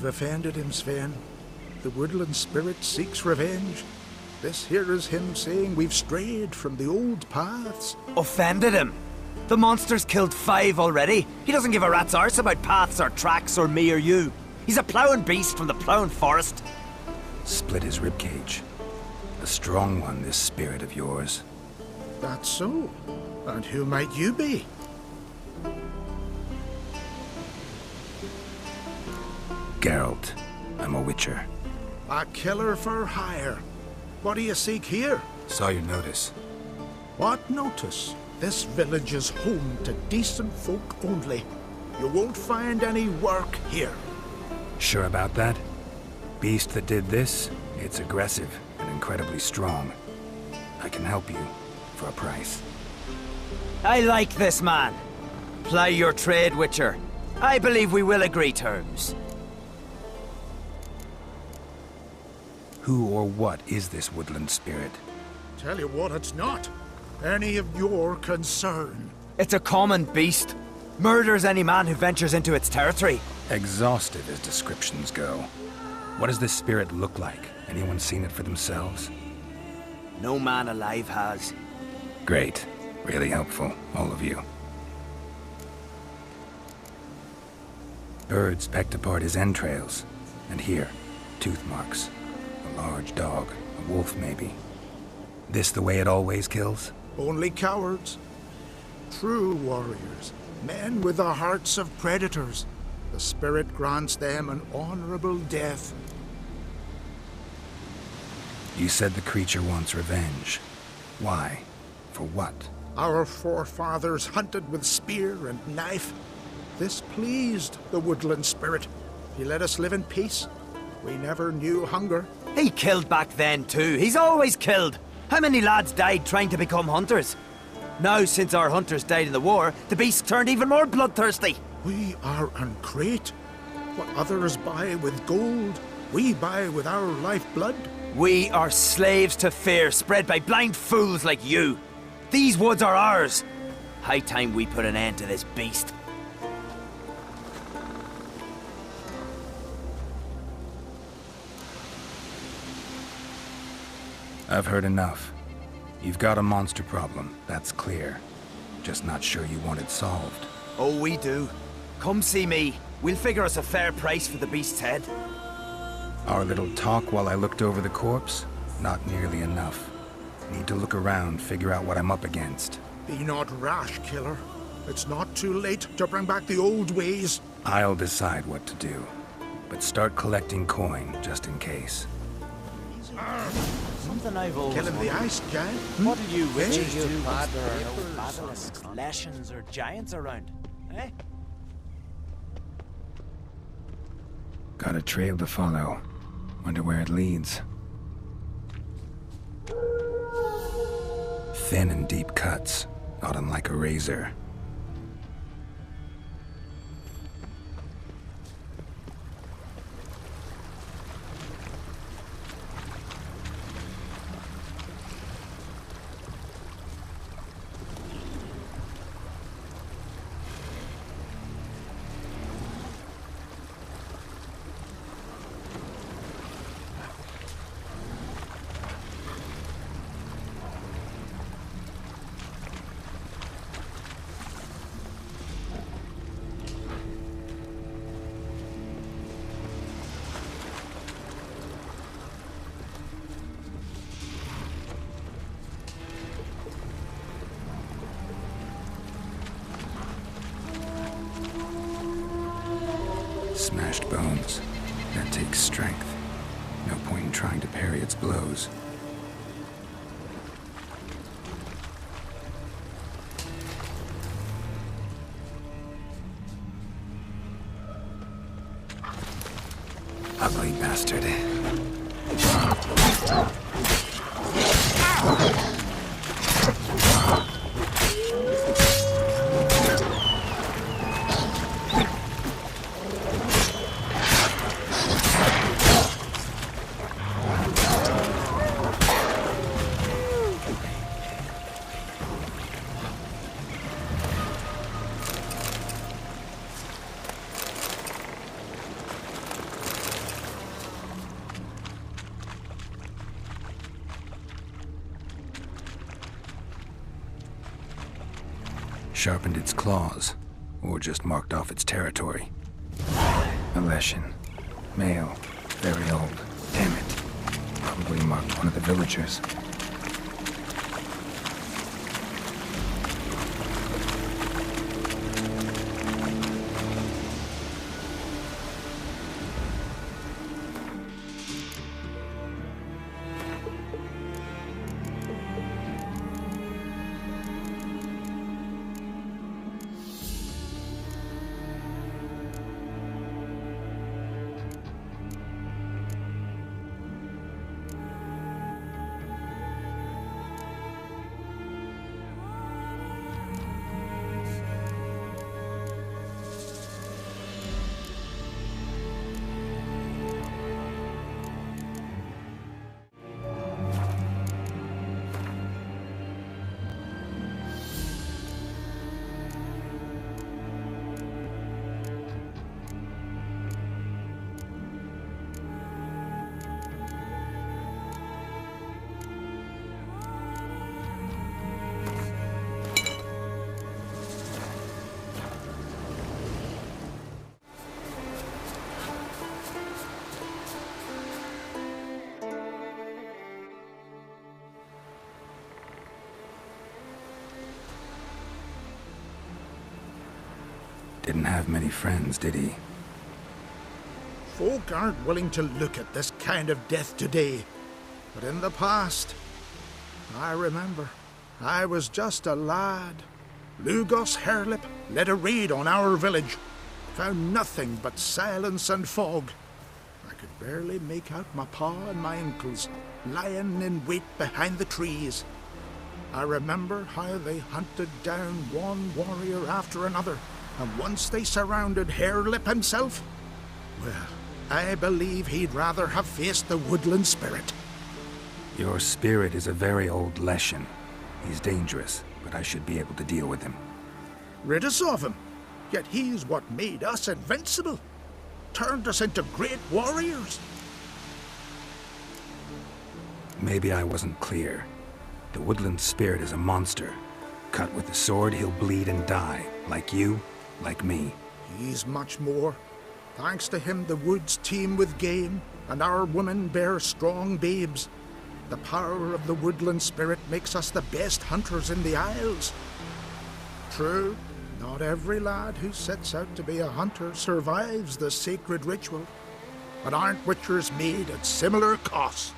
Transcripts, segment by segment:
We've offended him, Sven. The woodland spirit seeks revenge. This here is him saying we've strayed from the old paths. Offended him? The monster's killed 5 already. He doesn't give a rat's arse about paths or tracks or me or you. He's a ploughing beast from the ploughing forest. Split his ribcage. A strong one, this spirit of yours. That's so. And who might you be? Geralt. I'm a witcher. A killer for hire. What do you seek here? Saw your notice. What notice? This village is home to decent folk only. You won't find any work here. Sure about that? Beast that did this, it's aggressive and incredibly strong. I can help you for a price. I like this man. Ply your trade, Witcher. I believe we will agree terms. Who or what is this woodland spirit? Tell you what, it's not any of your concern. It's a common beast. Murders any man who ventures into its territory. Exhaustive as descriptions go. What does this spirit look like? Anyone seen it for themselves? No man alive has. Great. Really helpful, all of you. Birds pecked apart his entrails. And here, tooth marks. A large dog, a wolf maybe. This the way it always kills? Only cowards. True warriors. Men with the hearts of predators. The spirit grants them an honorable death. You said the creature wants revenge. Why? For what? Our forefathers hunted with spear and knife. This pleased the woodland spirit. He let us live in peace. We never knew hunger. He killed back then too. He's always killed. How many lads died trying to become hunters? Now, since our hunters died in the war, the beast turned even more bloodthirsty. We are uncreate. What others buy with gold, we buy with our lifeblood. We are slaves to fear spread by blind fools like you. These woods are ours. High time we put an end to this beast. I've heard enough. You've got a monster problem, that's clear. Just not sure you want it solved. Oh, we do. Come see me. We'll figure us a fair price for the beast's head. Our little talk while I looked over the corpse? Not nearly enough. Need to look around, figure out what I'm up against. Be not rash, killer. It's not too late to bring back the old ways. I'll decide what to do. But start collecting coin, just in case. Something I've always Killing the ice giant? What'll you witches Yes. do when there are no basilisks, leshens, or giants around? Eh? Got a trail to follow. Wonder where it leads. Thin and deep cuts, not unlike a razor. Smashed bones. That takes strength. No point in trying to parry its blows. Ugly bastard. sharpened its claws, or just marked off its territory. A Leshen. Male. Very old. Damn it. Probably marked one of the villagers. Didn't have many friends, did he? Folk aren't willing to look at this kind of death today. But in the past, I remember, I was just a lad. Lugos Herlip led a raid on our village. Found nothing but silence and fog. I could barely make out my pa and my ankles lying in wait behind the trees. I remember how they hunted down one warrior after another, and once they surrounded Herlip himself, well, I believe he'd rather have faced the woodland spirit. Your spirit is a very old Leshen. He's dangerous, but I should be able to deal with him. Rid us of him, yet he's what made us invincible. Turned us into great warriors. Maybe I wasn't clear. The woodland spirit is a monster. Cut with the sword, he'll bleed and die. Like you, like me. He's much more. Thanks to him, the woods teem with game, and our women bear strong babes. The power of the woodland spirit makes us the best hunters in the Isles. True, not every lad who sets out to be a hunter survives the sacred ritual, but aren't witchers made at similar cost?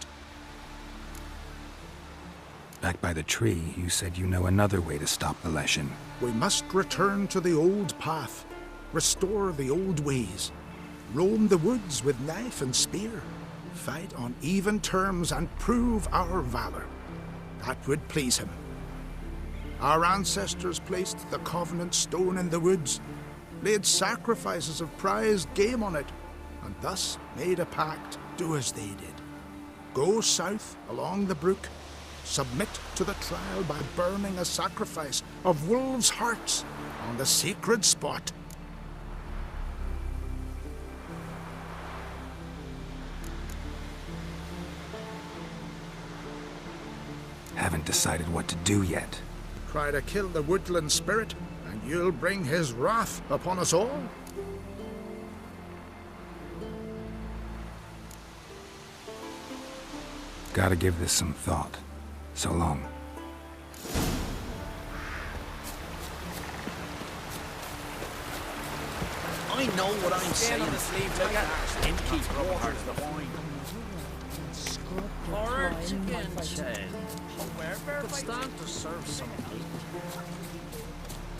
Back by the tree, you said you know another way to stop the Leshen. We must return to the old path, restore the old ways, roam the woods with knife and spear, fight on even terms and prove our valor. That would please him. Our ancestors placed the Covenant Stone in the woods, laid sacrifices of prized game on it, and thus made a pact, do as they did. Go south along the brook, submit to the trial by burning a sacrifice of wolves' hearts on the sacred spot. Haven't decided what to do yet. Try to kill the woodland spirit, and you'll bring his wrath upon us all. Gotta give this some thought. So long. I know what I'm saying. On the sleeve, look at innkeep waters the wine. Or chicken shed. Could stand to serve some meat.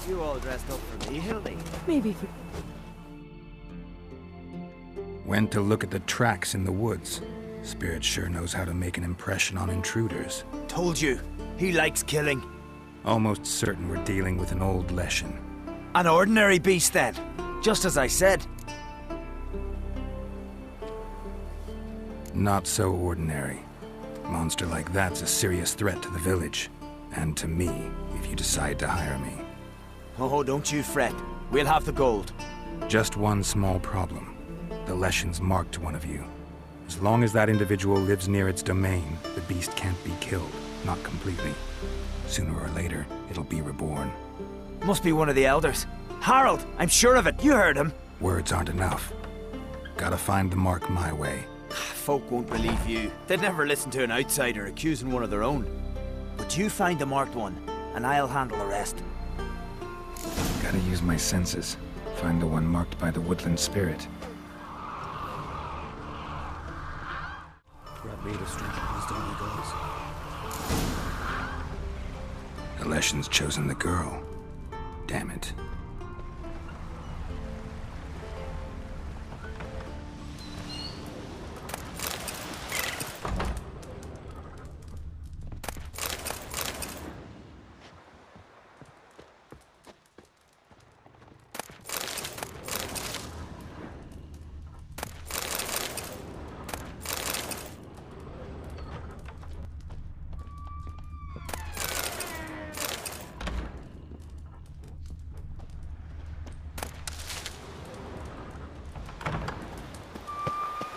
You all dressed up for me, Hildy? Maybe for... Went to look at the tracks in the woods. Spirit sure knows how to make an impression on intruders. Told you, he likes killing. Almost certain we're dealing with an old Leshen. An ordinary beast then, just as I said. Not so ordinary. Monster like that's a serious threat to the village. And to me, if you decide to hire me. Oh, don't you fret. We'll have the gold. Just one small problem. The Leshen's marked one of you. As long as that individual lives near its domain, the beast can't be killed. Not completely. Sooner or later, it'll be reborn. Must be one of the elders. Harold, I'm sure of it. You heard him. Words aren't enough. Gotta find the mark my way. Folk won't believe you. They'd never listen to an outsider accusing one of their own. But you find the marked one, and I'll handle the rest. Gotta use my senses. Find the one marked by the woodland spirit. Grant me the strength of wisdom, ye gods. Aleshin's chosen the girl. Damn it.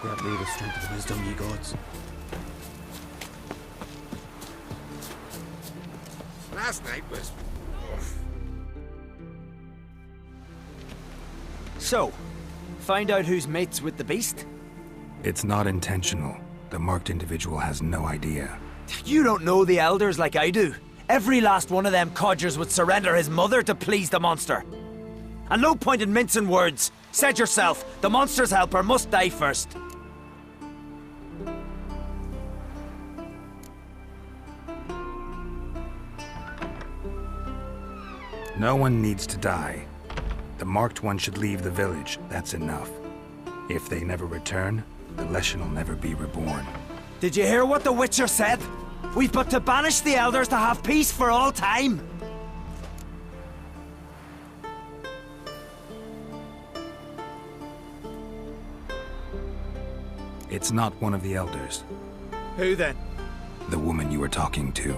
Grant me the strength of wisdom, ye gods. Last night was... So, find out who's mates with the beast? It's not intentional. The marked individual has no idea. You don't know the elders like I do. Every last one of them codgers would surrender his mother to please the monster. And no point in mincing words. Said yourself, the monster's helper must die first. No one needs to die. The marked one should leave the village, that's enough. If they never return, the Leshen will never be reborn. Did you hear what the Witcher said? We've but to banish the elders to have peace for all time. It's not one of the elders. Who then? The woman you were talking to.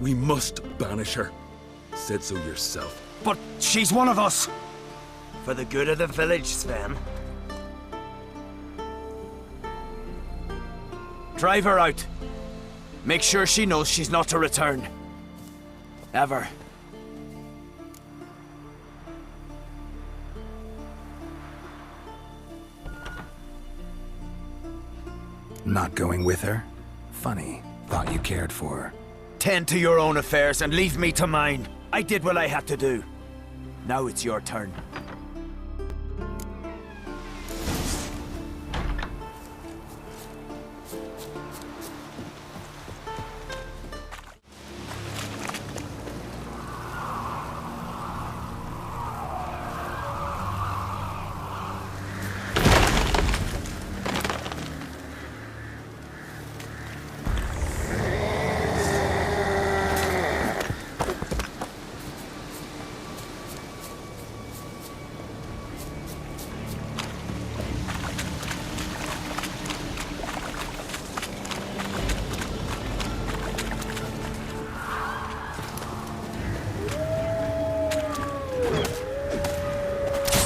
We must banish her. Said so yourself. But she's one of us. For the good of the village, Sven. Drive her out. Make sure she knows she's not to return. Ever. Not going with her? Funny. Thought you cared for her. Tend to your own affairs and leave me to mine. I did what I had to do. Now it's your turn.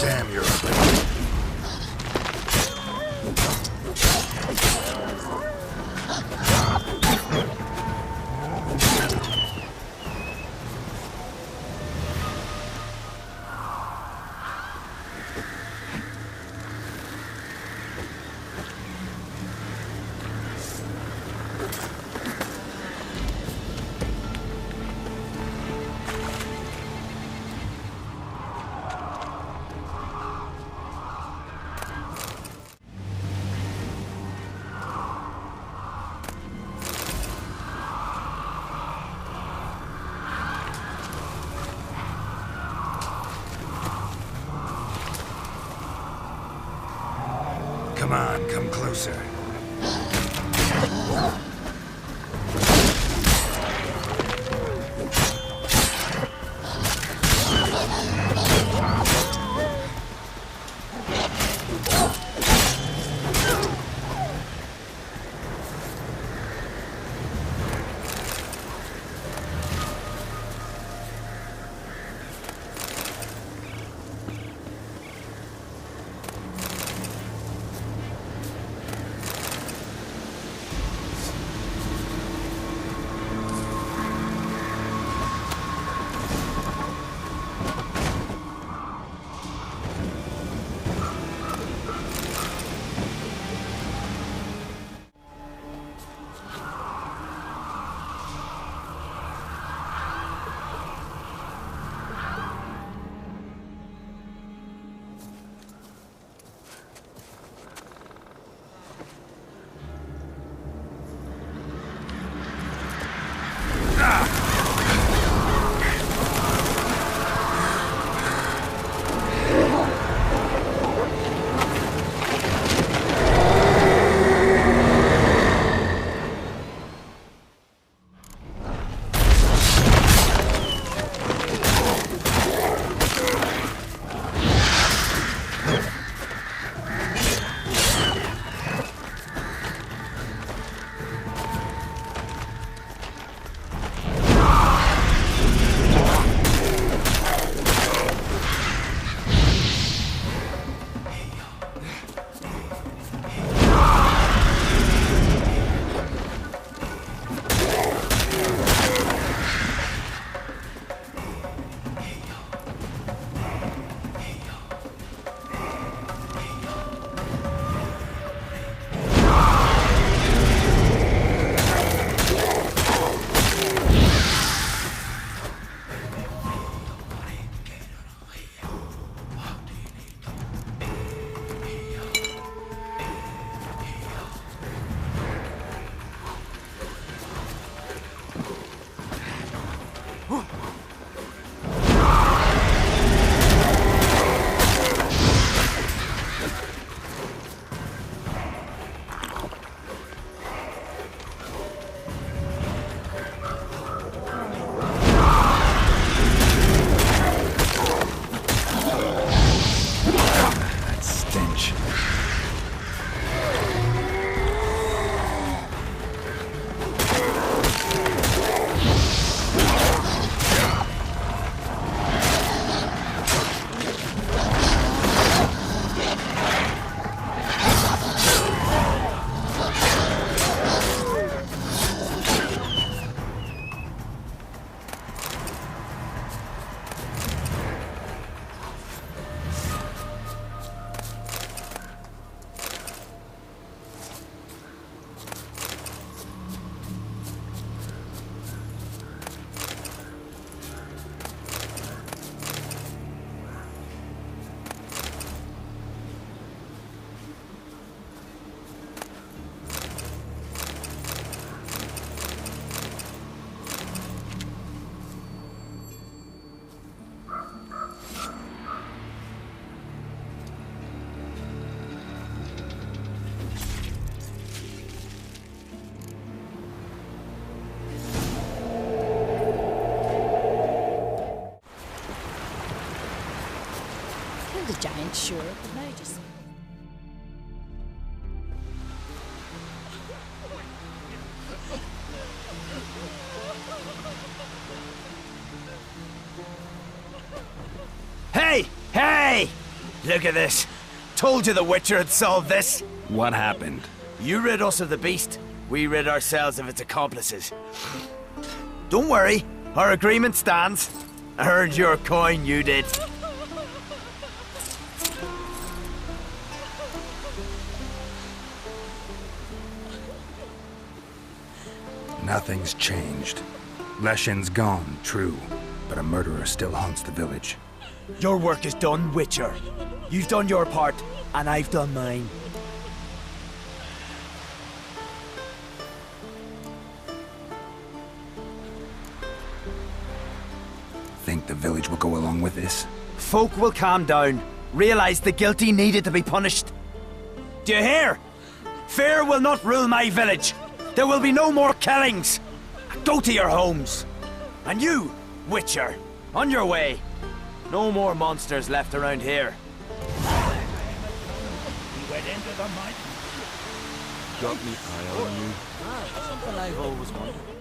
Damn your... Come on, come closer. wasn't sure, but now just... Hey! Hey! Look at this. Told you the Witcher had solved this. What happened? You rid us of the beast. We rid ourselves of its accomplices. Don't worry. Our agreement stands. I earned your coin, you did. Nothing's changed. Leshin's gone, true, but a murderer still haunts the village. Your work is done, Witcher. You've done your part, and I've done mine. Think the village will go along with this? Folk will calm down, realize the guilty needed to be punished. Do you hear? Fear will not rule my village. There will be no more killings. Go to your homes. And you, Witcher, on your way. No more monsters left around here. He went into the mine. Got me eye on you. Something I've always wondered.